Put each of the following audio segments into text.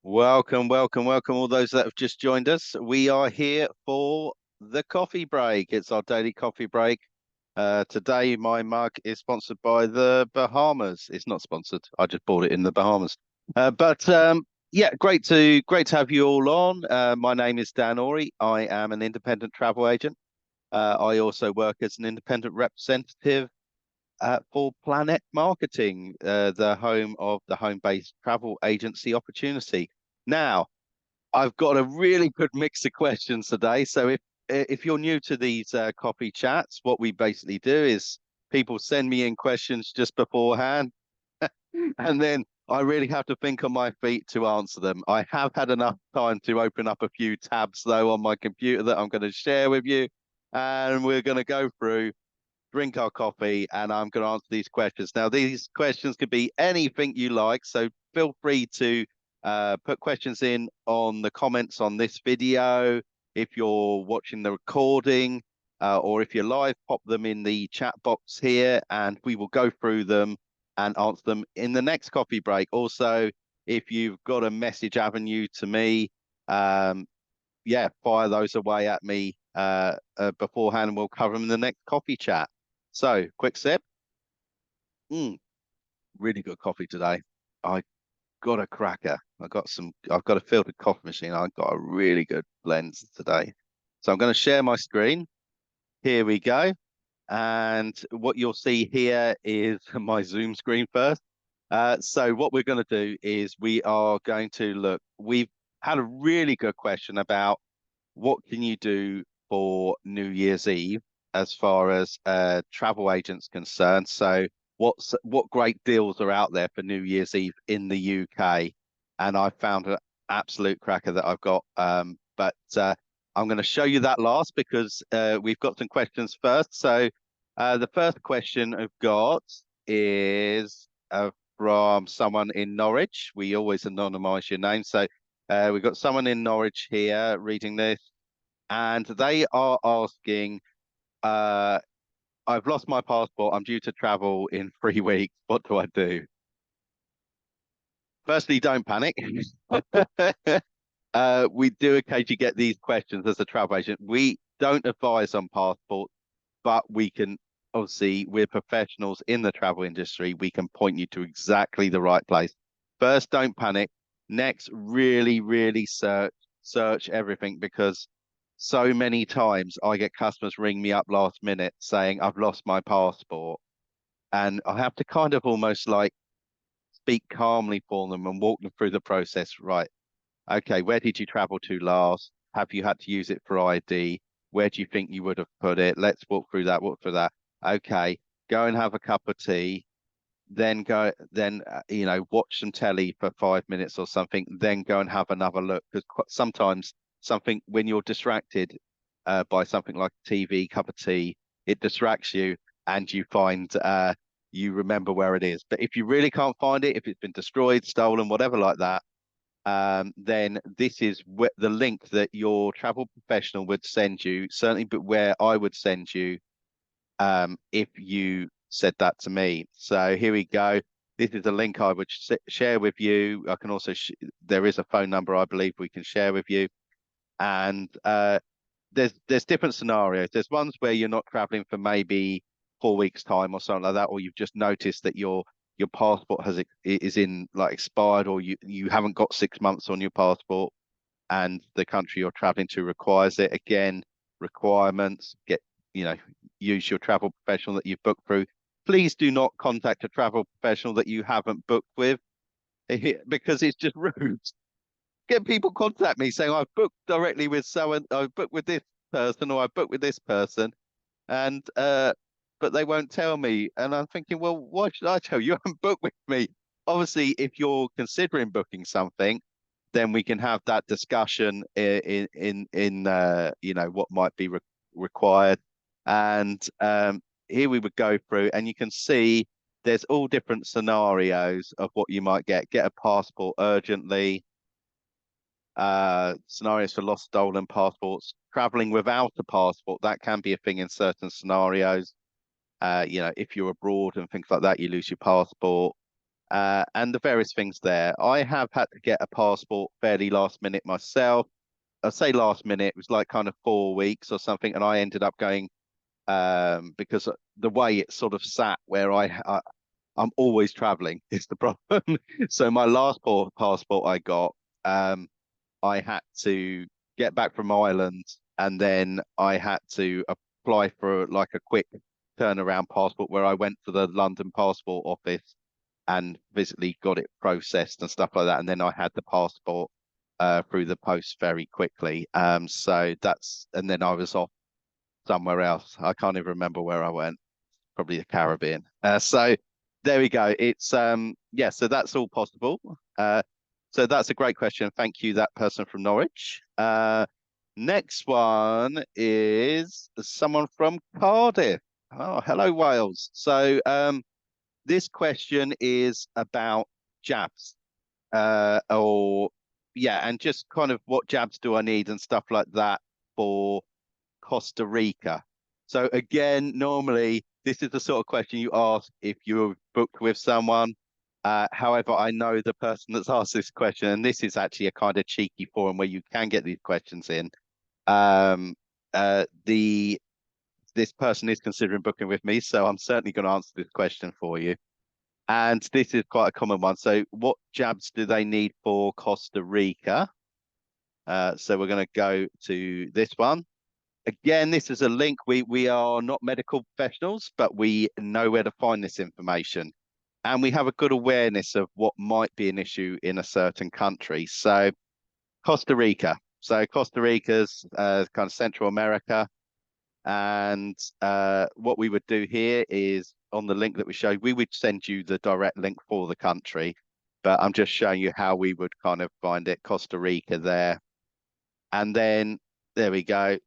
Welcome, welcome, welcome, all those that have just joined us. We are here for the coffee break. It's our daily coffee break. Today, my mug is sponsored by the Bahamas. It's not sponsored. I just bought it in the Bahamas. But yeah, great to have you all on. My name is Dan Ori. I am an independent travel agent. I also work as an independent representative for Planet Marketing, the home of the home-based travel agency opportunity. Now, I've got a really good mix of questions today. So if you're new to these coffee chats, what we basically do is people send me in questions just beforehand, and then I really have to think on my feet to answer them. I have had enough time to open up a few tabs though on my computer that I'm going to share with you, and we're going to go through, drink our coffee, and I'm going to answer these questions. Now, these questions could be anything you like, so feel free to put questions in on the comments on this video. If you're watching the recording, or if you're live, pop them in the chat box here, and we will go through them and answer them in the next coffee break. Also, if you've got a message avenue to me, yeah, fire those away at me beforehand, and we'll cover them in the next coffee chat. So, quick sip. Mm, really good coffee today. I got a cracker. I've got a filtered coffee machine. I got a really good blend today. So I'm going to share my screen. Here we go. And what you'll see here is my Zoom screen first. So what we're going to do is we are going to look. We've had a really good question about what can you do for New Year's Eve as far as travel agents concerned. So what great deals are out there for New Year's Eve in the UK? And I found an absolute cracker that I've got. But I'm going to show you that last because we've got some questions first. So the first question I've got is from someone in Norwich. We always anonymize your name. So we've got someone in Norwich here reading this, and they are asking, uh, I've lost my passport. I'm due to travel in 3 weeks. What do I do? Firstly, don't panic. We do occasionally get these questions as a travel agent. We don't advise on passports, but we can, obviously, we're professionals in the travel industry. We can point you to exactly the right place. First, don't panic. Next, really, really search everything, because so many times I get customers ring me up last minute saying I've lost my passport, and I have to kind of almost like speak calmly for them and walk them through the process. Right. Okay, where did you travel to last? Have you had to use it for ID? Where do you think you would have put it? Let's walk through that. Okay, go and have a cup of tea, then watch some telly for 5 minutes or something, then go and have another look. Because sometimes something, when you're distracted by something like TV, cup of tea, it distracts you, and you find you remember where it is. But if you really can't find it, if it's been destroyed, stolen, whatever like that, then this is the link that your travel professional would send you, certainly, but where I would send you if you said that to me. So here we go. This is a link I would share with you. I can also, there is a phone number I believe we can share with you. And there's different scenarios. There's ones where you're not traveling for maybe 4 weeks time or something like that, or you've just noticed that your passport is in like expired, or you haven't got 6 months on your passport, and the country you're traveling to requires it. Again, requirements, use your travel professional that you've booked through. Please do not contact a travel professional that you haven't booked with, because it's just rude. Get people contact me saying I've booked directly with someone, I've booked with this person, or I've booked with this person, and but they won't tell me. And I'm thinking, well, why should I tell you? You haven't booked with me. Obviously, if you're considering booking something, then we can have that discussion in what might be required. And here we would go through, and you can see there's all different scenarios of what you might get. Get a passport urgently. Scenarios for lost, stolen passports. Traveling without a passport, that can be a thing in certain scenarios. If you're abroad and things like that, you lose your passport. and the various things there. I have had to get a passport fairly last minute myself. I say last minute, it was like kind of 4 weeks or something, and I ended up going because the way it sort of sat where I'm always traveling is the problem. So my last passport I got, um, I had to get back from Ireland, and then I had to apply for like a quick turnaround passport where I went to the London passport office and physically got it processed and stuff like that. And then I had the passport through the post very quickly. So that's, and then I was off somewhere else. I can't even remember where I went, probably the Caribbean. So there we go. It's yeah, so that's all possible. So that's a great question. Thank you, that person from Norwich. Next one is someone from Cardiff. Oh, hello, Wales. So this question is about jabs. Or yeah, and just kind of what jabs do I need and stuff like that for Costa Rica. So again, normally this is the sort of question you ask if you're booked with someone. However, I know the person that's asked this question, and this is actually a kind of cheeky forum where you can get these questions in. Um, the This person is considering booking with me, so I'm certainly going to answer this question for you. And this is quite a common one. So, what jabs do they need for Costa Rica? So we're going to go to this one. Again, this is a link. We are not medical professionals, but we know where to find this information. And we have a good awareness of what might be an issue in a certain country. So Costa Rica. So Costa Rica's kind of Central America. And what we would do here is on the link that we showed, we would send you the direct link for the country. But I'm just showing you how we would kind of find it. Costa Rica there. And then there we go,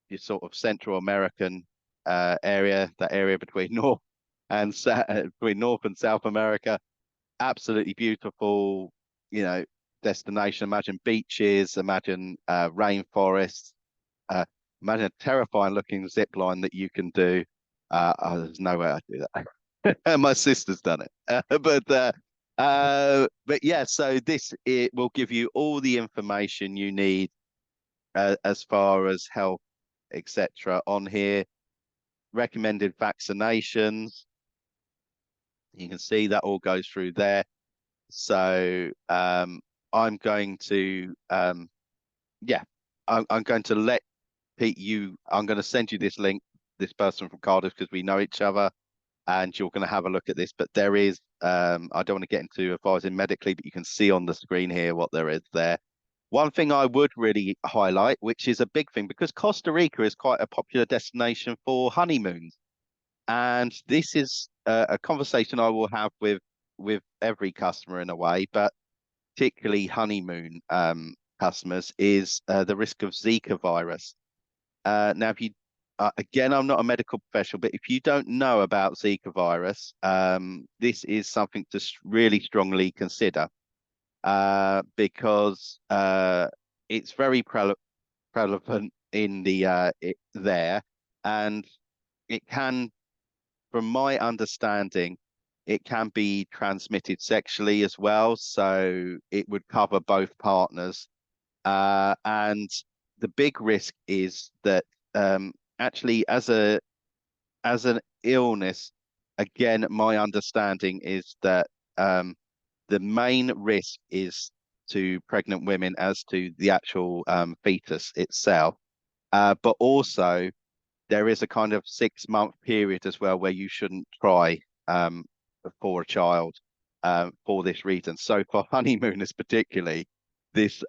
your sort of Central American area, that area between between North and South America. Absolutely beautiful, you know, destination. Imagine beaches, imagine rainforests, uh, imagine a terrifying looking zip line that you can do. There's no way I'd do that. My sister's done it. But yeah, so this it will give you all the information you need as far as health, etc. on here. Recommended vaccinations. You can see that all goes through there. So I'm going to yeah, I'm going to let Pete you. I'm going to send you this link. This person from Cardiff because we know each other, and you're going to have a look at this. But there is I don't want to get into advising medically, but you can see on the screen here what there is there. One thing I would really highlight, which is a big thing, because Costa Rica is quite a popular destination for honeymoons. And this is a conversation I will have with every customer in a way, but particularly honeymoon customers, is the risk of Zika virus. Now, if you again, I'm not a medical professional, but if you don't know about Zika virus, this is something to really strongly consider because it's very prevalent in there, and it can, from my understanding, it can be transmitted sexually as well. So it would cover both partners. And the big risk is that actually, as an illness, again, my understanding is that the main risk is to pregnant women as to the actual fetus itself. But also there is a kind of 6 month period as well where you shouldn't try for a child for this reason. So for honeymooners particularly, this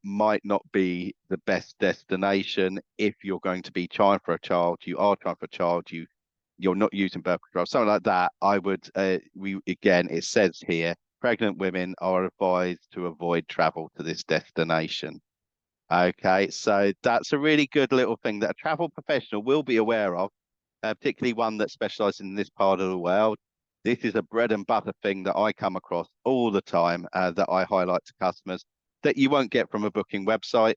might not be the best destination if you're going to be trying for a child. You are trying for a child. You're not using birth control, something like that. I would we again, it says here, pregnant women are advised to avoid travel to this destination. Okay, so that's a really good little thing that a travel professional will be aware of, particularly one that specializes in this part of the world. This is a bread and butter thing that I come across all the time that I highlight to customers that you won't get from a booking website,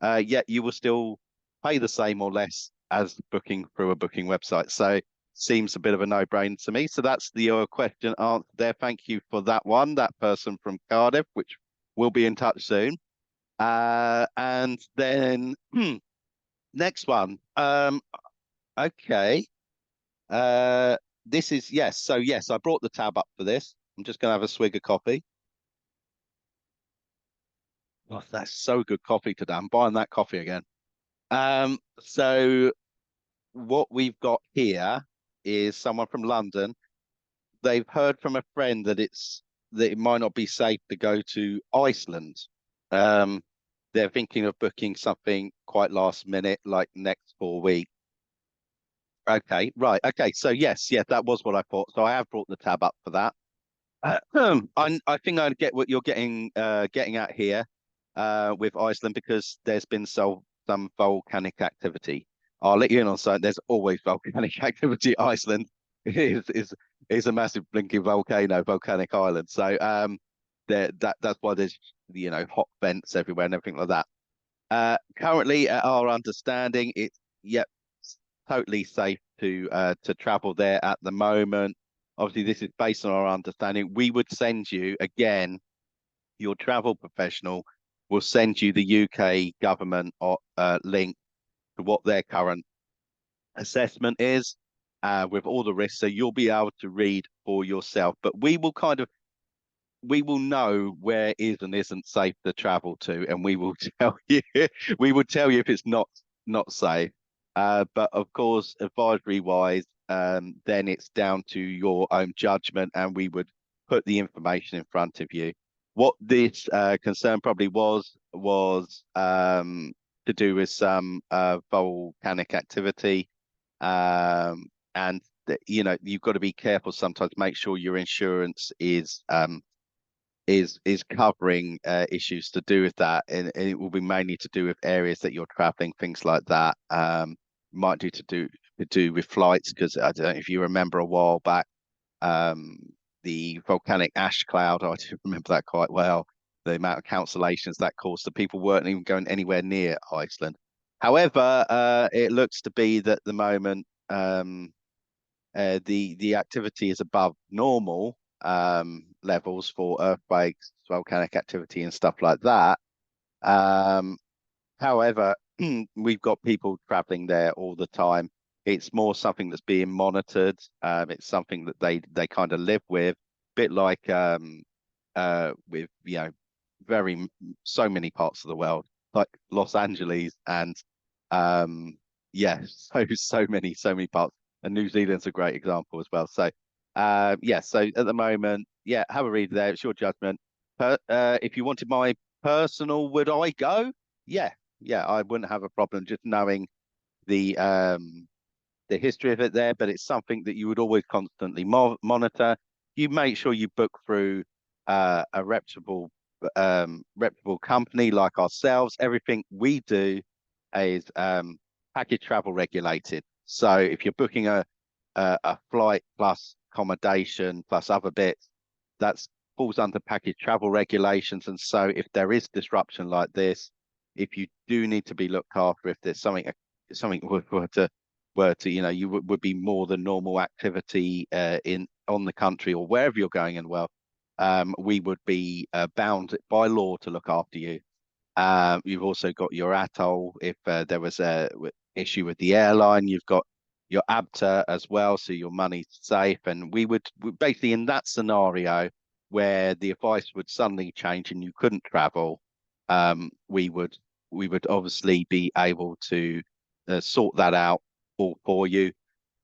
yet you will still pay the same or less as booking through a booking website. So seems a bit of a no-brainer to me. So that's the question answered there. Thank you for that one, that person from Cardiff, which will be in touch soon. And then next one. Okay. Uh, this is yes. So yes, I brought the tab up for this. I'm just gonna have a swig of coffee. Oh, that's so good coffee today. I'm buying that coffee again. So what we've got here is someone from London. They've heard from a friend that it might not be safe to go to Iceland. Um, they're thinking of booking something quite last minute, like next 4 weeks. Okay, right. Okay, so yes, yeah, that was what I thought. So I have brought the tab up for that. I think I get what you're getting at here with Iceland because there's been some volcanic activity. I'll let you in on something. There's always volcanic activity. Iceland is a massive blinking volcanic island. So that's why there's hot vents everywhere and everything like that. Currently, at our understanding, it's yep, totally safe to travel there at the moment. Obviously, this is based on our understanding. We would send you again, your travel professional will send you the UK government link to what their current assessment is with all the risks. So you'll be able to read for yourself. But we will know where is and isn't safe to travel to, and we will tell you we will tell you if it's not safe. But of course, advisory wise, then it's down to your own judgment, and we would put the information in front of you. What this concern probably was to do with some volcanic activity, and you've got to be careful sometimes. Make sure your insurance is covering issues to do with that, and it will be mainly to do with areas that you're traveling, things like that. Might do with flights because I don't know if you remember a while back, um, the volcanic ash cloud. I do remember that quite well. The amount of cancellations that caused, the people weren't even going anywhere near Iceland. However, it looks to be that at the moment the activity is above normal levels for earthquakes, volcanic activity, and stuff like that. Um, However, we've got people traveling there all the time. It's more something that's being monitored. It's something that they kind of live with, bit like with very so many parts of the world, like Los Angeles and yeah, so many parts. And New Zealand's a great example as well. So yeah, so at the moment, yeah, have a read there. It's your judgment. If you wanted my personal, would I go? Yeah, yeah, I wouldn't have a problem just knowing the um the history of it there, but it's something that you would always constantly monitor. You make sure you book through a reputable company like ourselves. Everything we do is package travel regulated. So if you're booking a flight plus accommodation plus other bits, that's falls under package travel regulations. And so if there is disruption like this, if you do need to be looked after, if there's something were to you would be more than normal activity in on the country or wherever you're going in the world, we would be bound by law to look after you. You've also got your atoll if there was a issue with the airline. You've got your ABTA as well, so your money's safe. And basically in that scenario where the advice would suddenly change and you couldn't travel, we would obviously be able to sort that out for you.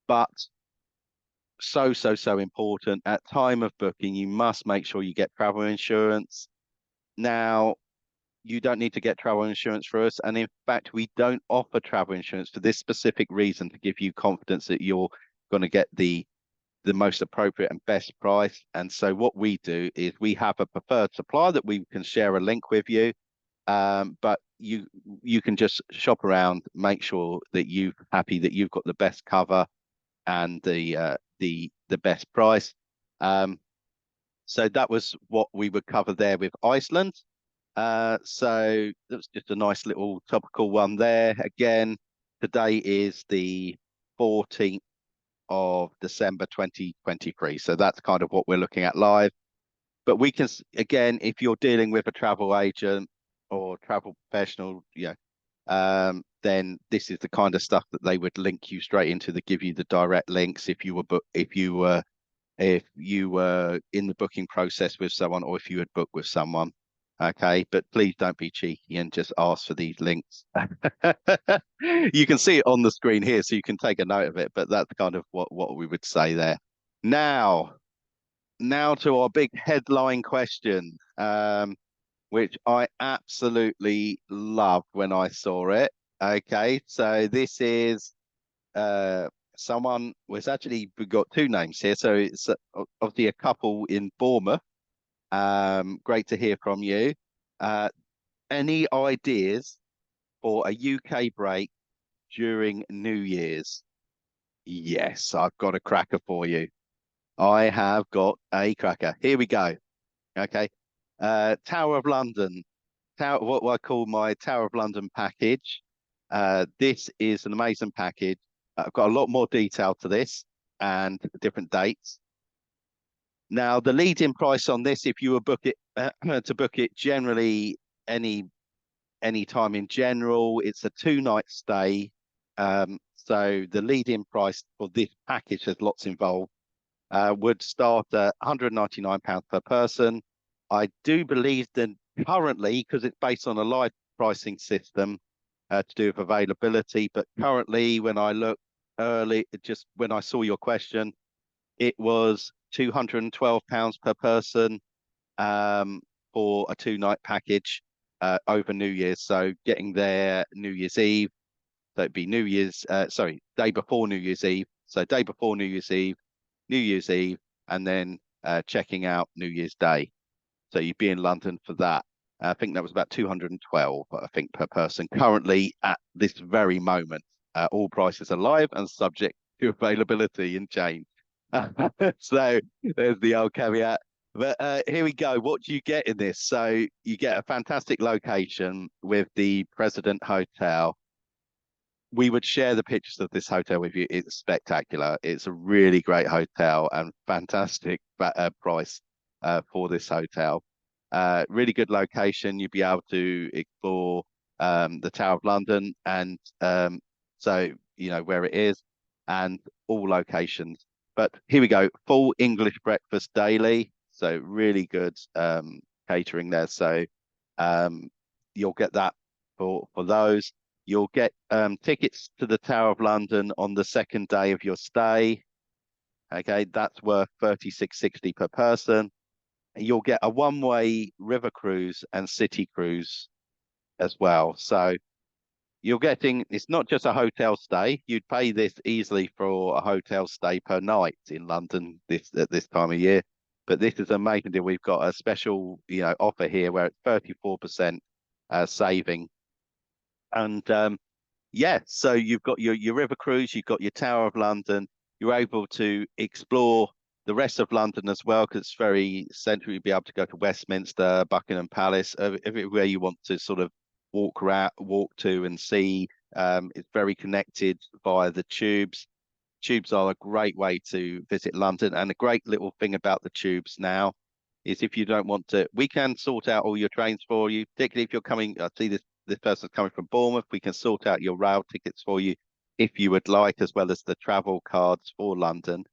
But so important at time of booking, you must make sure you get travel insurance. Now, you don't need to get travel insurance for us. And in fact, we don't offer travel insurance for this specific reason to give you confidence that you're going to get the most appropriate and best price. And so what we do is we have a preferred supplier that we can share a link with you. But you can just shop around, make sure that you're happy that you've got the best cover and the best price. So that was what we would cover there with Iceland. So that was just a nice little topical one there. Again, today is the 14th of December 2023. So that's kind of what we're looking at live. But we can, again, if you're dealing with a travel agent or travel professional, then this is the kind of stuff that they would link you straight into. They give you the direct links if you were if you were in the booking process with someone, or if you had booked with someone. Okay, but please don't be cheeky and just ask for these links. You can see it on the screen here, so you can take a note of it, but that's kind of what we would say there. Now, now to our big headline question, which I absolutely loved when I saw it. Okay, so this is someone was actually, we've got two names here. So it's obviously a couple in Bournemouth. Great to hear from you. Uh, any ideas for a UK break during New Year's? Yes, I've got a cracker for you. I have got a cracker. Here we go. Okay. Tower of London. What I call my Tower of London package. This is an amazing package. I've got a lot more detail to this and different dates. Now, the lead-in price on this, if you were book it to book it generally any time in general, it's a 2-night stay. So the lead-in price for this package, there's lots involved, would start at £199 per person. I do believe that currently, because it's based on a live pricing system to do with availability, but currently when I look early, just when I saw your question, it was £212 per person for a 2-night package over New Year's. So getting there New Year's Eve, so it'd be day before New Year's Eve. So day before New Year's Eve, New Year's Eve, and then checking out New Year's Day. So you'd be in London for that. I think that was about 212, I think, per person. Currently, at this very moment, all prices are live and subject to availability and change. So there's the old caveat. But here we go. What do you get in this? So you get a fantastic location with the President Hotel. We would share the pictures of this hotel with you. It's spectacular. It's a really great hotel and fantastic price for this hotel. Really good location. You'd be able to explore the Tower of London and so you know where it is and all locations. But here we go. Full English breakfast daily. So really good catering there. So you'll get that for those. You'll get tickets to the Tower of London on the second day of your stay. Okay, that's worth 36.60 per person. You'll get a one-way river cruise and city cruise as well. So you're getting, it's not just a hotel stay. You'd pay this easily for a hotel stay per night in London at this time of year. But this is an amazing deal. We've got a special, offer here where it's 34% saving. And yeah, so you've got your river cruise, you've got your Tower of London. You're able to explore the rest of London as well because it's very central. You'll be able to go to Westminster, Buckingham Palace, everywhere you want to sort of walk to and see. It's very connected via the tubes. Tubes are a great way to visit London, and a great little thing about the tubes now is if you don't want to, we can sort out all your trains for you, particularly if you're coming. I see this person's coming from Bournemouth. We can sort out your rail tickets for you if you would like, as well as the travel cards for London.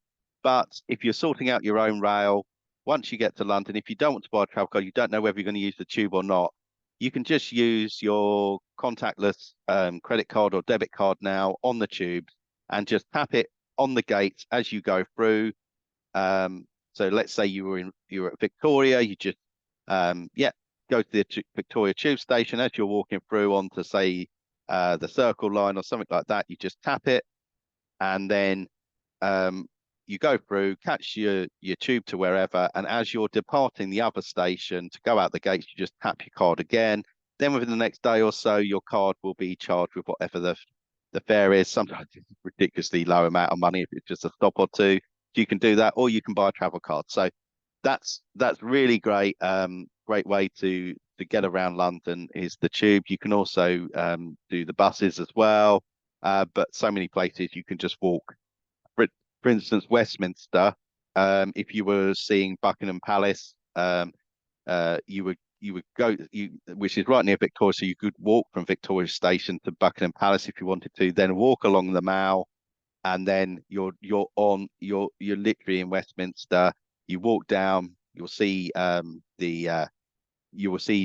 But if you're sorting out your own rail, once you get to London, if you don't want to buy a travel card, you don't know whether you're going to use the tube or not, you can just use your contactless credit card or debit card now on the tubes and just tap it on the gates as you go through. So let's say you were at Victoria, you just go to the Victoria Tube station as you're walking through onto say the Circle Line or something like that. You just tap it, and then you go through, catch your tube to wherever, and as you're departing the other station to go out the gates, you just tap your card again. Then within the next day or so, your card will be charged with whatever the fare is. Sometimes it's a ridiculously low amount of money if it's just a stop or two. You can do that, or you can buy a travel card. So that's really great. Great way to get around London is the tube. You can also do the buses as well. But so many places you can just walk for instance, Westminster, if you were seeing Buckingham Palace, you would go which is right near Victoria, so you could walk from Victoria Station to Buckingham Palace if you wanted to, then walk along the Mall, and then you're literally in Westminster. You walk down, you will see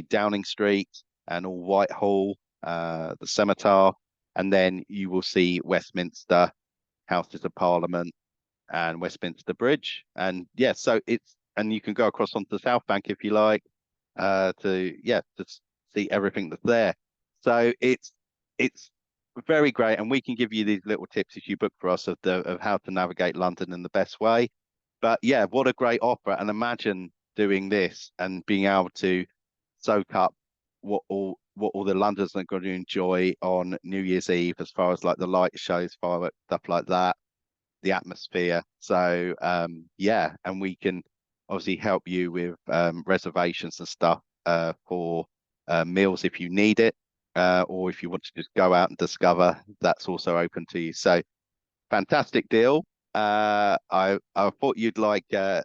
Downing Street and all Whitehall, the Scimitar, and then you will see Westminster, Houses of Parliament, and Westminster Bridge. And yeah, so it's and you can go across onto the South Bank if you like, to see everything that's there. So it's very great, and we can give you these little tips if you book for us of how to navigate London in the best way. But yeah, what a great offer! And imagine doing this and being able to soak up what all the Londoners are going to enjoy on New Year's Eve, as far as like the light shows, fireworks, stuff like that, the atmosphere. So yeah, and we can obviously help you with reservations and stuff for meals if you need it, or if you want to just go out and discover, that's also open to you. So fantastic deal. I thought you'd like that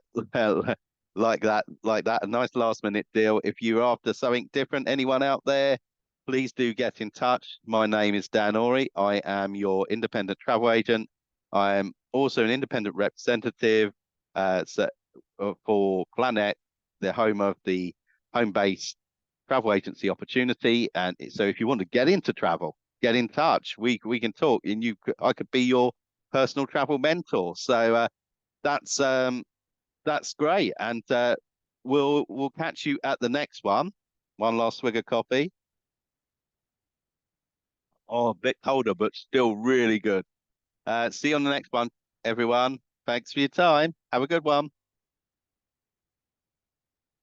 a nice last minute deal. If you're after something different, anyone out there, please do get in touch. My name is Dan Ori. I am your independent travel agent. I am also an independent representative for Planet, the home of the home-based travel agency opportunity. And so if you want to get into travel, get in touch. We can talk, and I could be your personal travel mentor. So that's that's great. And we'll catch you at the next one. One last swig of coffee. Oh, a bit colder, but still really good. See you on the next one, everyone. Thanks for your time. Have a good one.